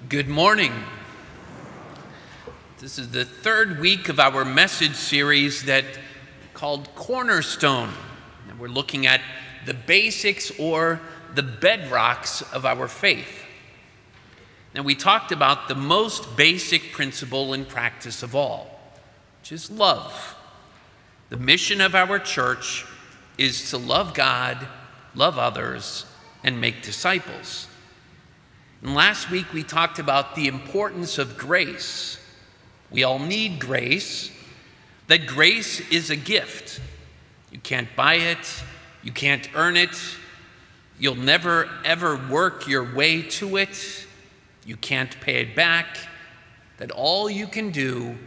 Good morning. This is the third week of our message series called Cornerstone. And we're looking at the basics or the bedrocks of our faith. And we talked about the most basic principle and practice of all, which is love. The mission of our church is to love God, love others, and make disciples. And last week we talked about the importance of grace. We all need grace, that grace is a gift. You can't buy it, you can't earn it, you'll never ever work your way to it, you can't pay it back, that all you can do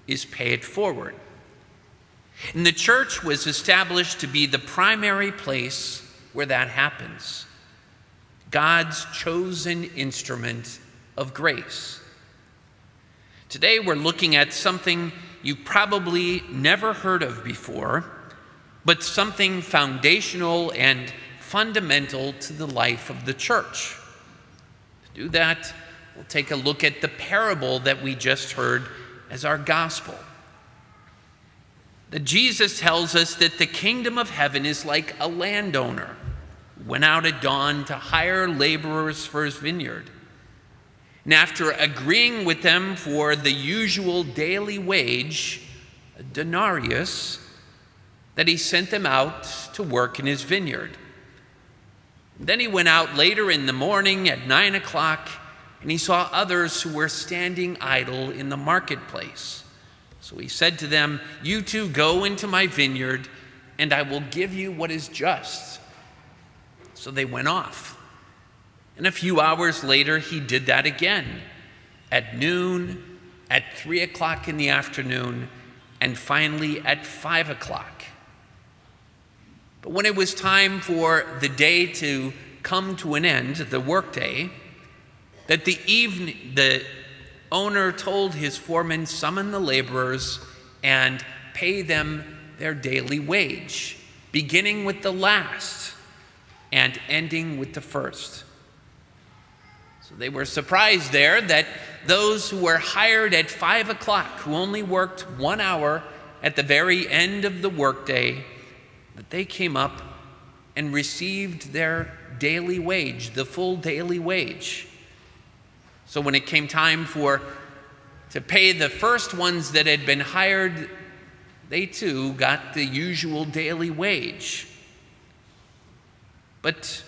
is pay it forward. And the church was established to be the primary place where that happens. God's chosen instrument of grace. Today we're looking at something you've probably never heard of before, but something foundational and fundamental to the life of the church. To do that, we'll take a look at the parable that we just heard as our gospel. That Jesus tells us that the kingdom of heaven is like a landowner went out at dawn to hire laborers for his vineyard. And after agreeing with them for the usual daily wage, a denarius, that he sent them out to work in his vineyard. Then he went out later in the morning at 9 o'clock, and he saw others who were standing idle in the marketplace. So he said to them, "You too go into my vineyard, and I will give you what is just." So they went off. And a few hours later, he did that again, at noon, at 3 o'clock in the afternoon, and finally at 5 o'clock. But when it was time for the day to come to an end, the workday, the owner told his foreman, "Summon the laborers and pay them their daily wage, beginning with the last and ending with the first." So they were surprised there that those who were hired at 5 o'clock, who only worked 1 hour at the very end of the workday, that they came up and received their daily wage, the full daily wage. So when it came time to pay the first ones that had been hired, they too got the usual daily wage. But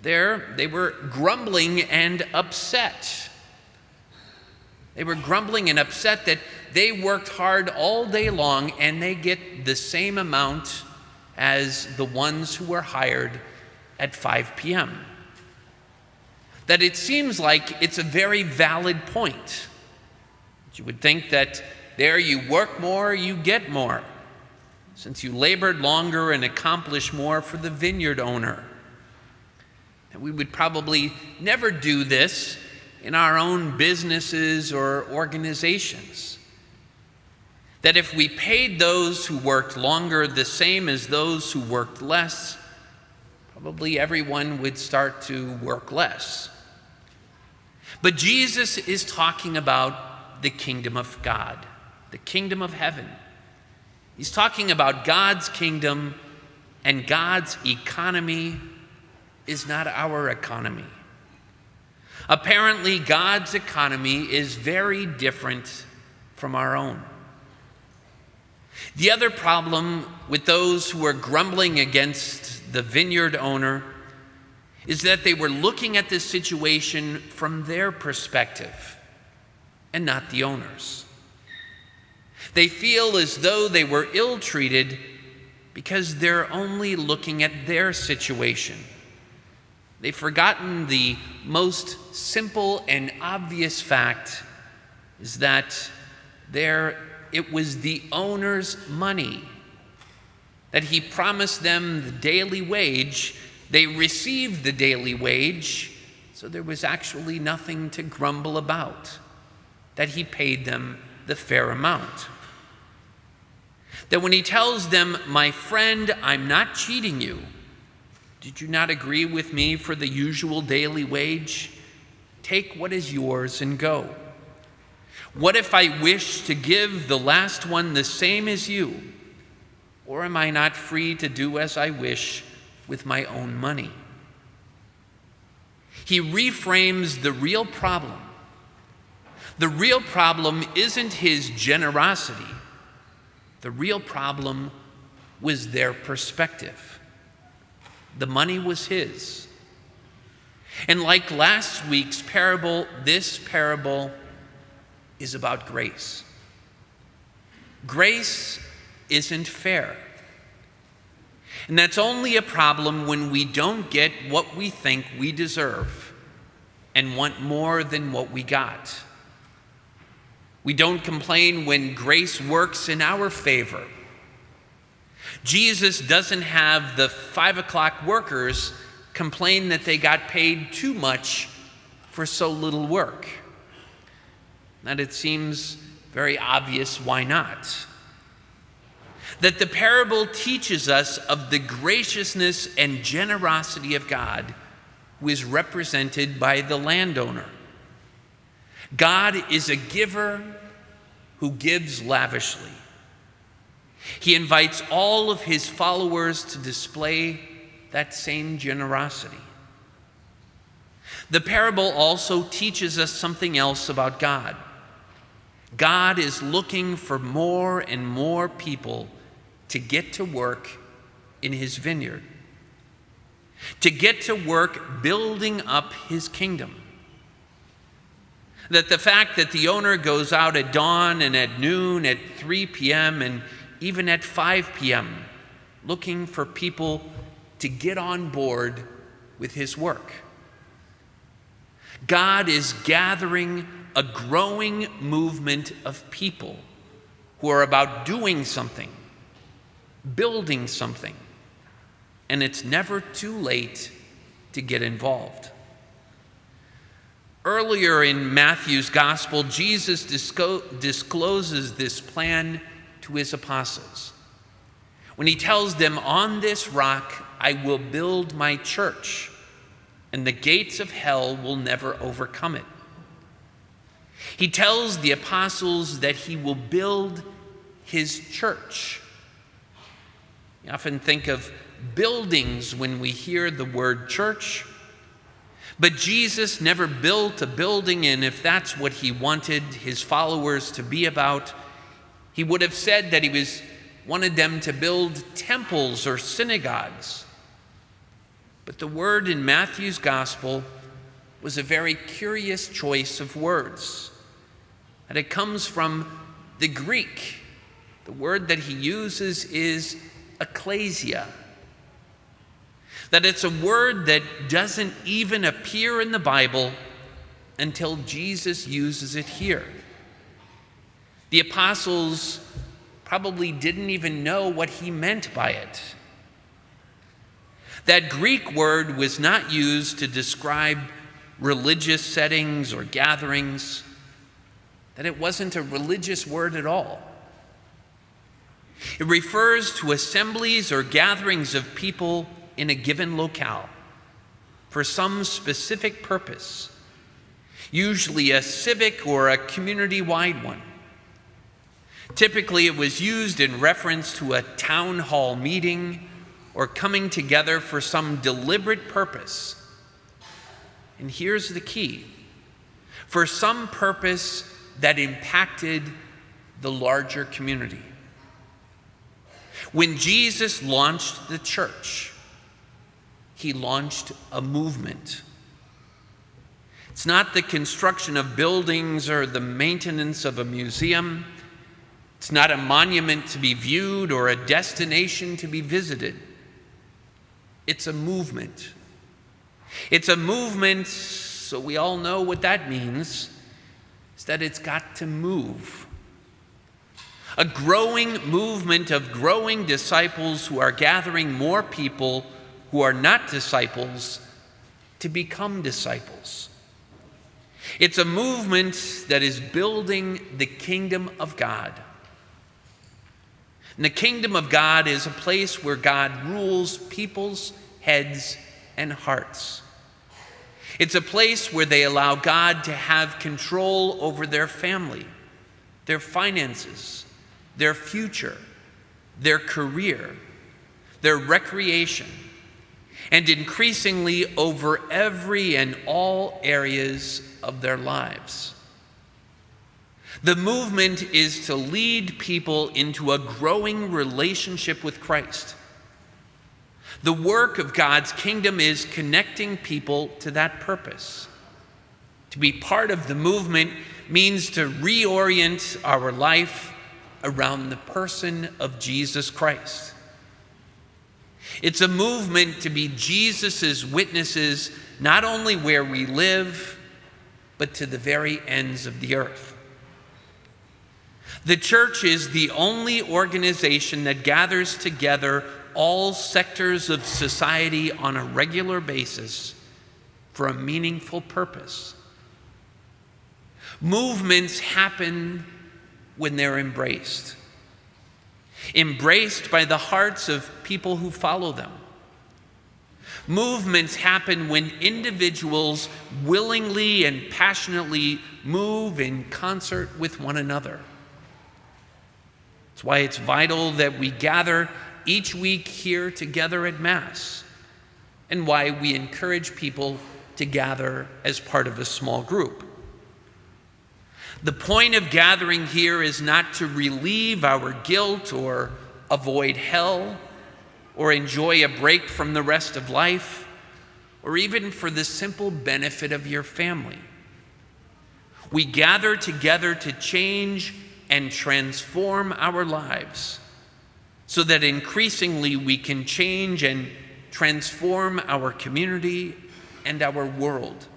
there they were grumbling and upset. They were grumbling and upset that they worked hard all day long and they get the same amount as the ones who were hired at 5 p.m. That it seems like it's a very valid point. You would think that there you work more, you get more, since you labored longer and accomplished more for the vineyard owner. And we would probably never do this in our own businesses or organizations. That if we paid those who worked longer the same as those who worked less, probably everyone would start to work less. But Jesus is talking about the kingdom of God, the kingdom of heaven. He's talking about God's kingdom, and God's economy is not our economy. Apparently, God's economy is very different from our own. The other problem with those who are grumbling against the vineyard owner is that they were looking at this situation from their perspective and not the owner's. They feel as though they were ill-treated because they're only looking at their situation. They've forgotten the most simple and obvious fact is that it was the owner's money, that he promised them the daily wage. They received the daily wage, so there was actually nothing to grumble about, that he paid them the fair amount. That when he tells them, "My friend, I'm not cheating you. Did you not agree with me for the usual daily wage? Take what is yours and go. What if I wish to give the last one the same as you? Or am I not free to do as I wish with my own money?" He reframes the real problem. The real problem isn't his generosity. The real problem was their perspective. The money was his. And like last week's parable, this parable is about grace. Grace isn't fair. And that's only a problem when we don't get what we think we deserve and want more than what we got. We don't complain when grace works in our favor. Jesus doesn't have the 5 o'clock workers complain that they got paid too much for so little work. And it seems very obvious why not. That the parable teaches us of the graciousness and generosity of God, who is represented by the landowner. God is a giver who gives lavishly. He invites all of his followers to display that same generosity. The parable also teaches us something else about God. God is looking for more and more people to get to work in his vineyard, to get to work building up his kingdom. That the fact that the owner goes out at dawn and at noon, at 3 p.m., and even at 5 p.m., looking for people to get on board with his work. God is gathering a growing movement of people who are about doing something, building something, and it's never too late to get involved. Earlier in Matthew's gospel, Jesus discloses this plan to his apostles when he tells them, "On this rock I will build my church, and the gates of hell will never overcome it." He tells the apostles that he will build his church. We often think of buildings when we hear the word church, but Jesus never built a building, and if that's what he wanted his followers to be about, he would have said that he wanted them to build temples or synagogues. But the word in Matthew's gospel was a very curious choice of words. And it comes from the Greek. The word that he uses is ecclesia. That it's a word that doesn't even appear in the Bible until Jesus uses it here. The apostles probably didn't even know what he meant by it. That Greek word was not used to describe religious settings or gatherings, that it wasn't a religious word at all. It refers to assemblies or gatherings of people in a given locale for some specific purpose, usually a civic or a community-wide one. Typically, it was used in reference to a town hall meeting or coming together for some deliberate purpose. And here's the key: for some purpose that impacted the larger community. When Jesus launched the church, he launched a movement. It's not the construction of buildings or the maintenance of a museum. It's not a monument to be viewed or a destination to be visited. It's a movement. It's a movement, so we all know what that means, is that it's got to move. A growing movement of growing disciples who are gathering more people who are not disciples to become disciples. It's a movement that is building the kingdom of God. And the kingdom of God is a place where God rules people's heads and hearts. It's a place where they allow God to have control over their family, their finances, their future, their career, their recreation, and increasingly over every and all areas of their lives. The movement is to lead people into a growing relationship with Christ. The work of God's kingdom is connecting people to that purpose. To be part of the movement means to reorient our life around the person of Jesus Christ. It's a movement to be Jesus' witnesses, not only where we live, but to the very ends of the earth. The church is the only organization that gathers together all sectors of society on a regular basis for a meaningful purpose. Movements happen when they're embraced by the hearts of people who follow them. Movements happen when individuals willingly and passionately move in concert with one another. That's why it's vital that we gather each week here together at Mass, and why we encourage people to gather as part of a small group. The point of gathering here is not to relieve our guilt or avoid hell or enjoy a break from the rest of life, or even for the simple benefit of your family. We gather together to change and transform our lives, so that increasingly we can change and transform our community and our world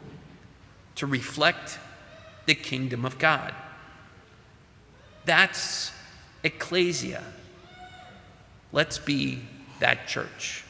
to reflect the kingdom of God. That's ecclesia. Let's be that church.